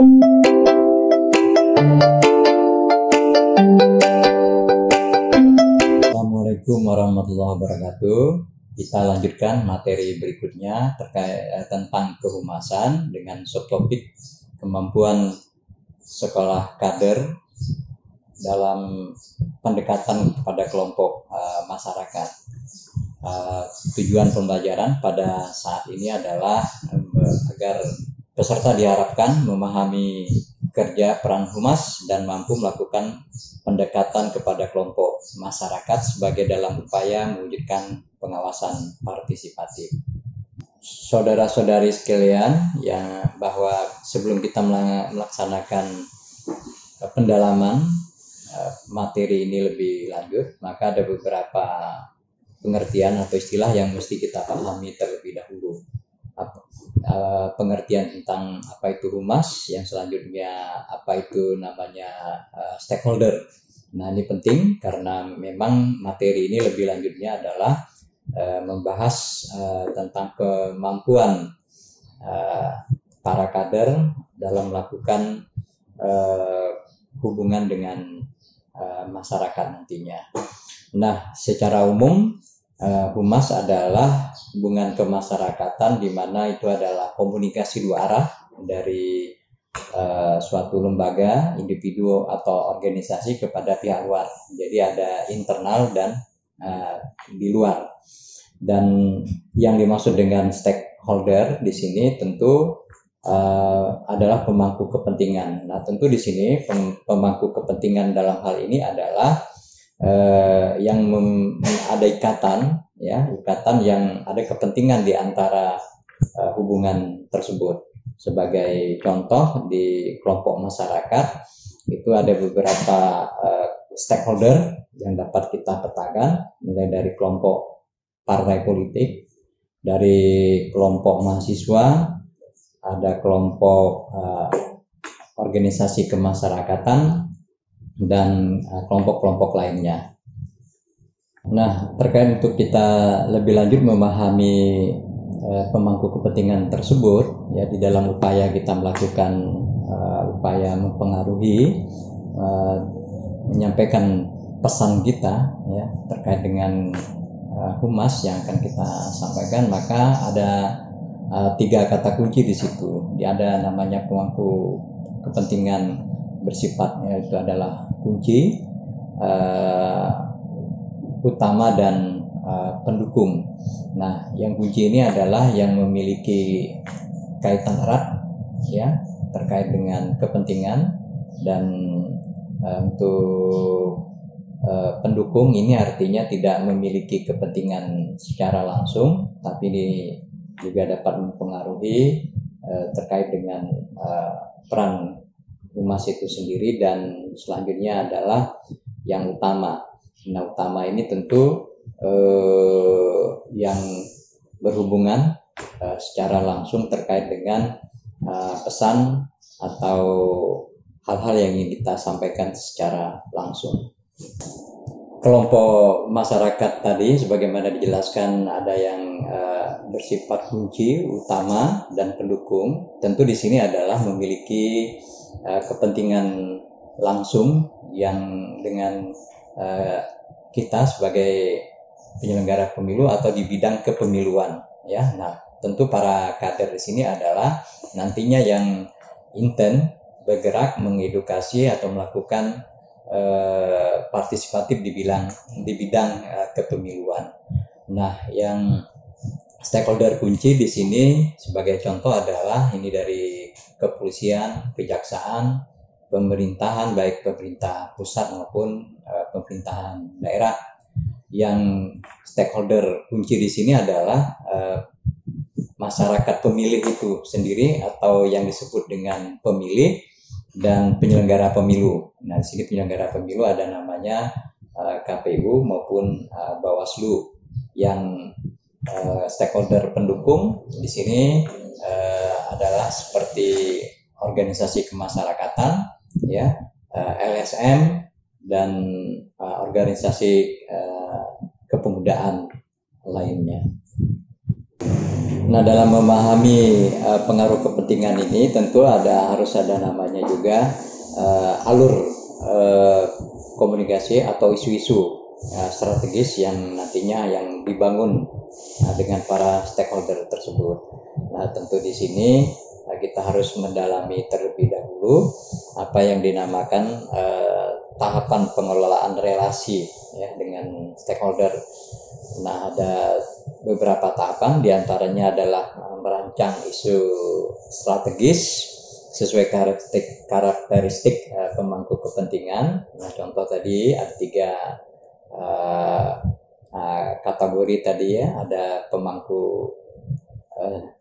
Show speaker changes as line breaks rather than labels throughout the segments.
Assalamualaikum warahmatullahi wabarakatuh. Kita lanjutkan materi berikutnya terkait tentang kehumasan dengan subtopik kemampuan sekolah kader dalam pendekatan kepada kelompok masyarakat. Tujuan pembelajaran pada saat ini adalah agar peserta diharapkan memahami kerja peran humas dan mampu melakukan pendekatan kepada kelompok masyarakat sebagai dalam upaya mewujudkan pengawasan partisipatif. Saudara-saudari sekalian, yang bahwa sebelum kita melaksanakan pendalaman materi ini lebih lanjut, maka ada beberapa pengertian atau istilah yang mesti kita pahami terlebih dahulu. Pengertian tentang apa itu humas, yang selanjutnya apa itu namanya stakeholder. Nah, ini penting karena memang materi ini lebih lanjutnya adalah membahas tentang kemampuan para kader dalam melakukan hubungan dengan masyarakat nantinya. Nah, secara umum humas adalah hubungan kemasyarakatan di mana itu adalah komunikasi dua arah dari suatu lembaga, individu atau organisasi kepada pihak luar. Jadi ada internal dan di luar. Dan yang dimaksud dengan stakeholder di sini tentu adalah pemangku kepentingan. Nah, tentu di sini pemangku kepentingan dalam hal ini adalah yang ada ikatan yang ada kepentingan di antara hubungan tersebut. Sebagai contoh, di kelompok masyarakat itu ada beberapa stakeholder yang dapat kita petakan, mulai dari kelompok partai politik, dari kelompok mahasiswa, ada kelompok organisasi kemasyarakatan, dan kelompok-kelompok lainnya. Nah, terkait untuk kita lebih lanjut memahami pemangku kepentingan tersebut, ya di dalam upaya kita melakukan upaya mempengaruhi, menyampaikan pesan kita ya terkait dengan humas yang akan kita sampaikan, maka ada 3 kata kunci di situ. Ada namanya pemangku kepentingan bersifatnya itu adalah kunci, utama, dan pendukung. Nah, yang kunci ini adalah yang memiliki kaitan erat ya terkait dengan kepentingan, dan untuk pendukung ini artinya tidak memiliki kepentingan secara langsung, tapi ini juga dapat mempengaruhi terkait dengan peran humas itu sendiri. Dan selanjutnya adalah yang utama. Nah, utama ini tentu yang berhubungan secara langsung terkait dengan pesan atau hal-hal yang ingin kita sampaikan secara langsung. Kelompok masyarakat tadi sebagaimana dijelaskan ada yang bersifat kunci, utama, dan pendukung. Tentu di sini adalah memiliki kepentingan langsung yang dengan kita sebagai penyelenggara pemilu atau di bidang kepemiluan ya. Nah, tentu para kader di sini adalah nantinya yang intent bergerak mengedukasi atau melakukan partisipatif di bidang kepemiluan. Nah, yang stakeholder kunci di sini sebagai contoh adalah ini dari kepolisian, kejaksaan, pemerintahan, baik pemerintah pusat maupun pemerintahan daerah. Yang stakeholder kunci di sini adalah masyarakat pemilih itu sendiri atau yang disebut dengan pemilih dan penyelenggara pemilu. Nah, di sini penyelenggara pemilu ada namanya KPU maupun Bawaslu. Yang stakeholder pendukung di sini adalah seperti organisasi kemasyarakatan, ya, LSM, dan organisasi kepemudaan lainnya. Nah, dalam memahami pengaruh kepentingan ini tentu harus ada namanya juga alur komunikasi atau isu-isu strategis yang nantinya yang dibangun dengan para stakeholder tersebut. Nah, tentu di sini kita harus mendalami terlebih dahulu apa yang dinamakan tahapan pengelolaan relasi ya dengan stakeholder. Nah, ada beberapa tahapan, diantaranya adalah merancang isu strategis sesuai karakteristik pemangku kepentingan. Nah, contoh tadi ada 3 kategori tadi ya, ada pemangku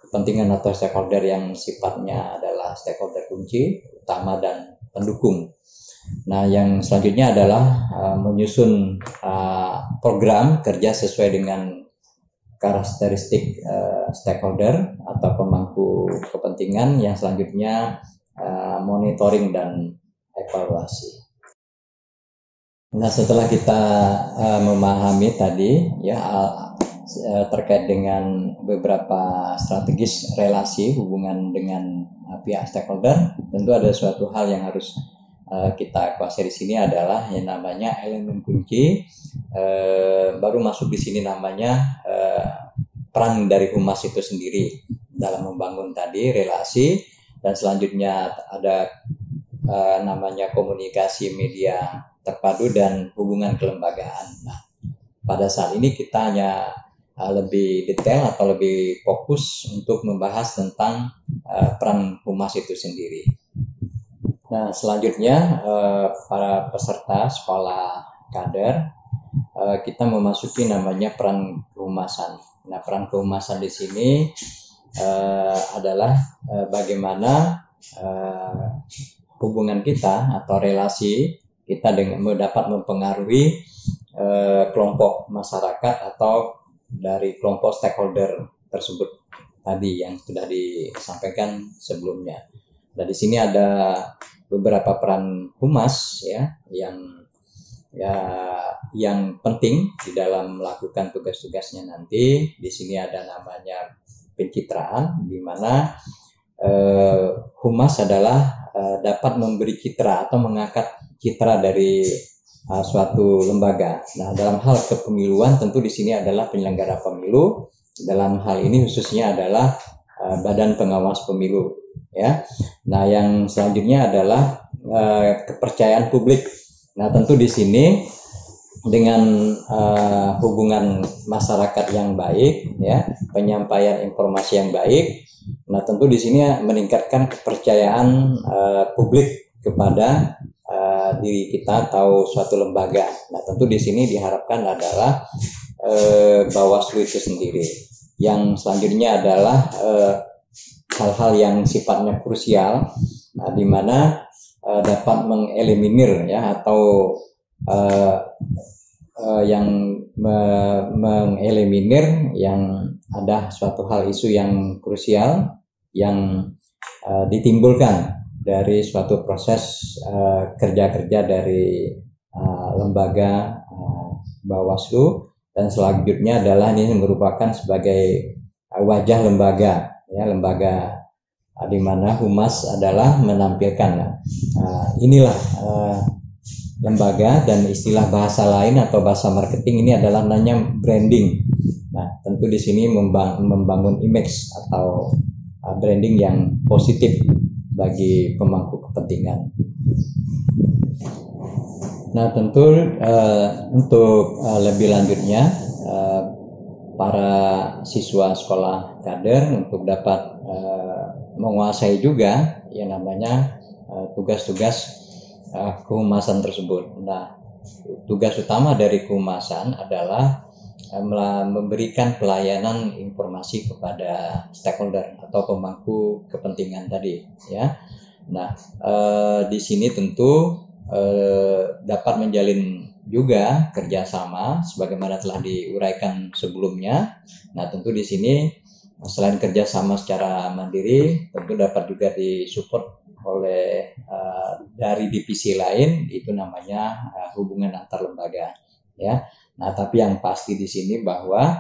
kepentingan atau stakeholder yang sifatnya adalah stakeholder kunci, utama, dan pendukung. Nah, yang selanjutnya adalah menyusun program kerja sesuai dengan karakteristik stakeholder atau pemangku kepentingan. Yang selanjutnya monitoring dan evaluasi. Nah, setelah kita memahami tadi ya terkait dengan beberapa strategis relasi hubungan dengan pihak stakeholder, tentu ada suatu hal yang harus kita kuasai di sini adalah yang namanya elemen kunci. Baru masuk di sini namanya peran dari humas itu sendiri dalam membangun tadi relasi, dan selanjutnya ada namanya komunikasi media terpadu dan hubungan kelembagaan. Nah, pada saat ini kita hanya lebih detail atau lebih fokus untuk membahas tentang peran humas itu sendiri. Nah, selanjutnya para peserta sekolah kader kita memasuki namanya peran kehumasan. Nah, peran kehumasan di sini adalah bagaimana hubungan kita atau relasi kita dapat mempengaruhi kelompok masyarakat atau dari kelompok stakeholder tersebut tadi yang sudah disampaikan sebelumnya. Nah, di sini ada beberapa peran humas ya yang penting di dalam melakukan tugas-tugasnya nanti. Di sini ada namanya pencitraan, di mana humas adalah dapat memberi citra atau mengangkat citra dari suatu lembaga. Nah, dalam hal kepemiluan tentu di sini adalah penyelenggara pemilu. Dalam hal ini khususnya adalah Badan Pengawas Pemilu ya. Nah, yang selanjutnya adalah kepercayaan publik. Nah, tentu di sini dengan hubungan masyarakat yang baik ya, penyampaian informasi yang baik. Nah, tentu di sini meningkatkan kepercayaan publik kepada diri kita atau suatu lembaga. Nah, tentu di sini diharapkan adalah Bawaslu itu sendiri. Yang selanjutnya adalah hal-hal yang sifatnya krusial, di mana dapat mengeliminir ya atau yang mengeliminir yang ada suatu hal isu yang krusial yang ditimbulkan dari suatu proses kerja-kerja dari lembaga Bawaslu, dan selanjutnya adalah ini merupakan sebagai wajah lembaga ya, lembaga di mana humas adalah menampilkan inilah lembaga, dan istilah bahasa lain atau bahasa marketing ini adalah namanya branding. Nah, tentu di sini membangun image atau branding yang positif bagi pemangku kepentingan. Nah, tentu untuk lebih lanjutnya para siswa sekolah kader untuk dapat menguasai juga yang namanya tugas-tugas kehumasan tersebut. Nah, tugas utama dari kehumasan adalah memberikan pelayanan informasi kepada stakeholder atau pemangku kepentingan tadi ya. Nah, di sini tentu dapat menjalin juga kerjasama sebagaimana telah diuraikan sebelumnya. Nah, tentu di sini selain kerjasama secara mandiri, tentu dapat juga disupport oleh dari divisi lain, itu namanya hubungan antar lembaga ya. Nah, tapi yang pasti di sini bahwa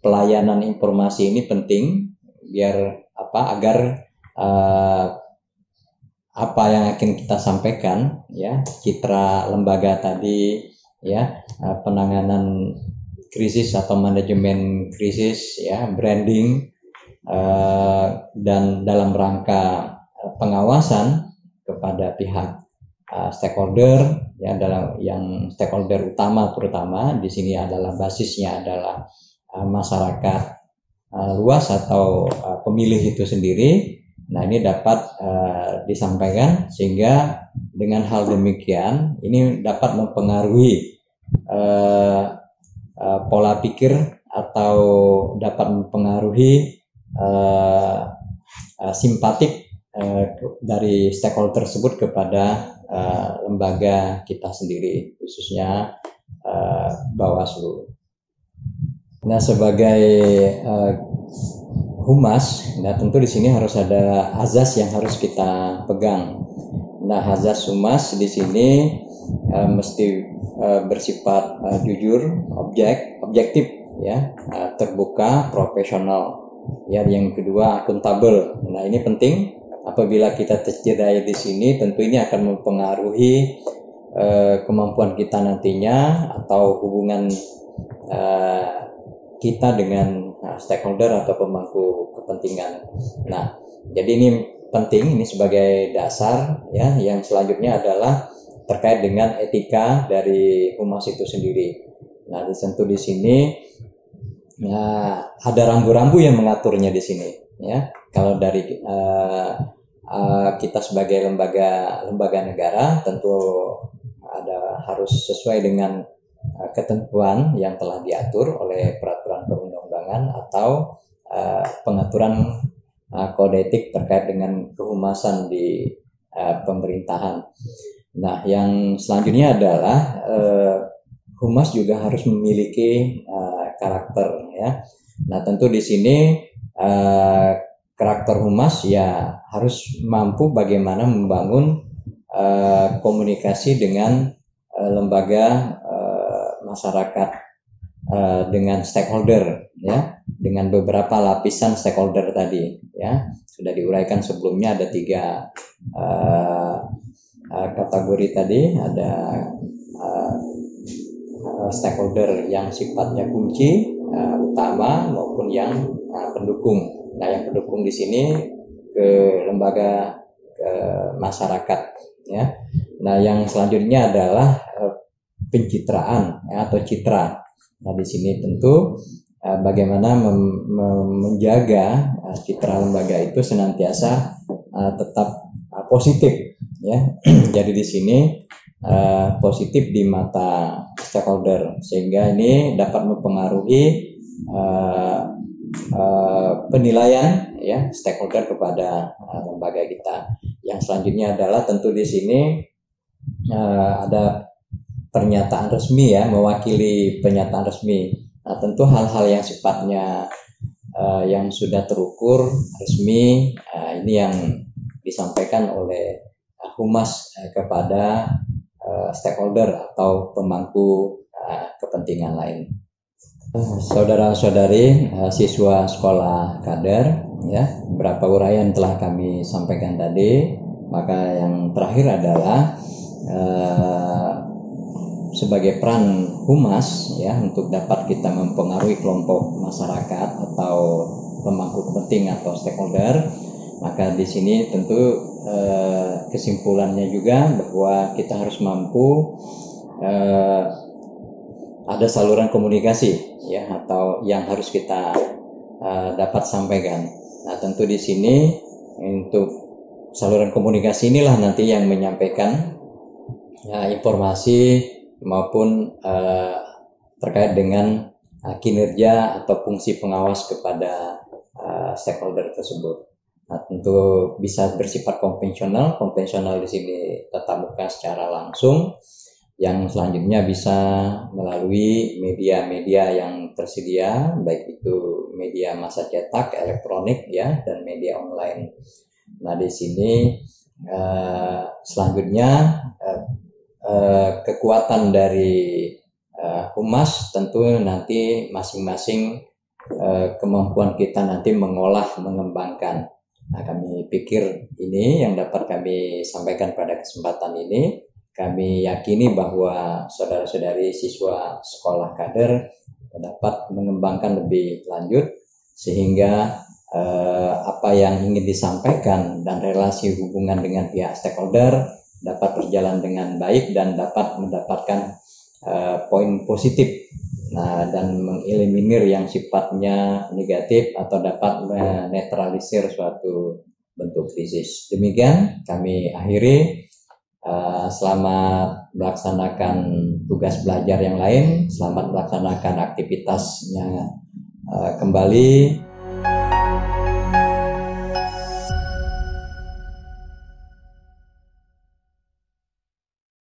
pelayanan informasi ini penting biar agar apa yang akan kita sampaikan, ya, citra lembaga tadi, ya, penanganan krisis atau manajemen krisis, ya, branding, dan dalam rangka pengawasan kepada pihak stakeholder, ya, dalam yang stakeholder utama terutama di sini adalah basisnya adalah masyarakat luas atau pemilih itu sendiri. Nah, ini dapat disampaikan sehingga dengan hal demikian ini dapat mempengaruhi pola pikir atau dapat mempengaruhi simpatik dari stakeholder tersebut kepada lembaga kita sendiri, khususnya Bawaslu. Nah, sebagai humas, nah tentu di sini harus ada azas yang harus kita pegang. Nah, azas humas di sini mesti bersifat jujur, objektif, ya, terbuka, profesional. Ya, yang kedua akuntabel. Nah, ini penting. Apabila kita tercederai di sini, tentu ini akan mempengaruhi kemampuan kita nantinya atau hubungan kita dengan stakeholder atau pemangku kepentingan. Nah, jadi ini penting, ini sebagai dasar, ya. Yang selanjutnya adalah terkait dengan etika dari humas itu sendiri. Nah, tentu di sini ya, ada rambu-rambu yang mengaturnya di sini, ya. Kalau dari kita sebagai lembaga negara tentu harus sesuai dengan ketentuan yang telah diatur oleh peraturan perundang-undangan atau pengaturan kode etik terkait dengan kehumasan di pemerintahan. Nah, yang selanjutnya adalah humas juga harus memiliki karakter, ya. Nah, tentu di sini karakter humas ya harus mampu bagaimana membangun komunikasi dengan lembaga masyarakat, dengan stakeholder, ya, dengan beberapa lapisan stakeholder tadi, ya. Sudah diuraikan sebelumnya ada 3 kategori tadi, ada stakeholder yang sifatnya kunci, utama maupun yang pendukung. Nah, yang pendukung di sini ke lembaga, ke masyarakat, ya. Nah, yang selanjutnya adalah pencitraan, ya, atau citra. Nah, di sini tentu bagaimana menjaga citra lembaga itu senantiasa tetap positif, ya. Jadi di sini positif di mata stakeholder, sehingga ini dapat mempengaruhi penilaian, ya, stakeholder kepada lembaga kita. Yang selanjutnya adalah tentu di sini ada pernyataan resmi, ya, mewakili pernyataan resmi. Nah, tentu hal-hal yang sifatnya yang sudah terukur resmi, ini yang disampaikan oleh humas kepada stakeholder atau pemangku kepentingan lain. Saudara-saudari siswa sekolah kader, ya, beberapa uraian telah kami sampaikan tadi. Maka yang terakhir adalah sebagai peran humas, ya, untuk dapat kita mempengaruhi kelompok masyarakat atau pemangku kepentingan atau stakeholder. Maka di sini tentu kesimpulannya juga bahwa kita harus mampu ada saluran komunikasi, ya, atau yang harus kita dapat sampaikan. Nah, tentu di sini untuk saluran komunikasi inilah nanti yang menyampaikan informasi maupun terkait dengan kinerja atau fungsi pengawas kepada stakeholder tersebut. Nah, tentu bisa bersifat konvensional. Konvensional di sini tatap muka secara langsung. Yang selanjutnya bisa melalui media-media yang tersedia, baik itu media massa cetak, elektronik, ya, dan media online. Nah, di sini selanjutnya kekuatan dari humas tentu nanti masing-masing kemampuan kita nanti mengolah, mengembangkan. Nah, kami pikir ini yang dapat kami sampaikan pada kesempatan ini. Kami yakini bahwa saudara-saudari siswa sekolah kader dapat mengembangkan lebih lanjut sehingga apa yang ingin disampaikan dan relasi hubungan dengan pihak stakeholder dapat berjalan dengan baik dan dapat mendapatkan poin positif. Nah, dan mengeliminir yang sifatnya negatif atau dapat menetralisir suatu bentuk krisis. Demikian kami akhiri. Selamat melaksanakan tugas belajar yang lain. Selamat melaksanakan aktivitasnya kembali.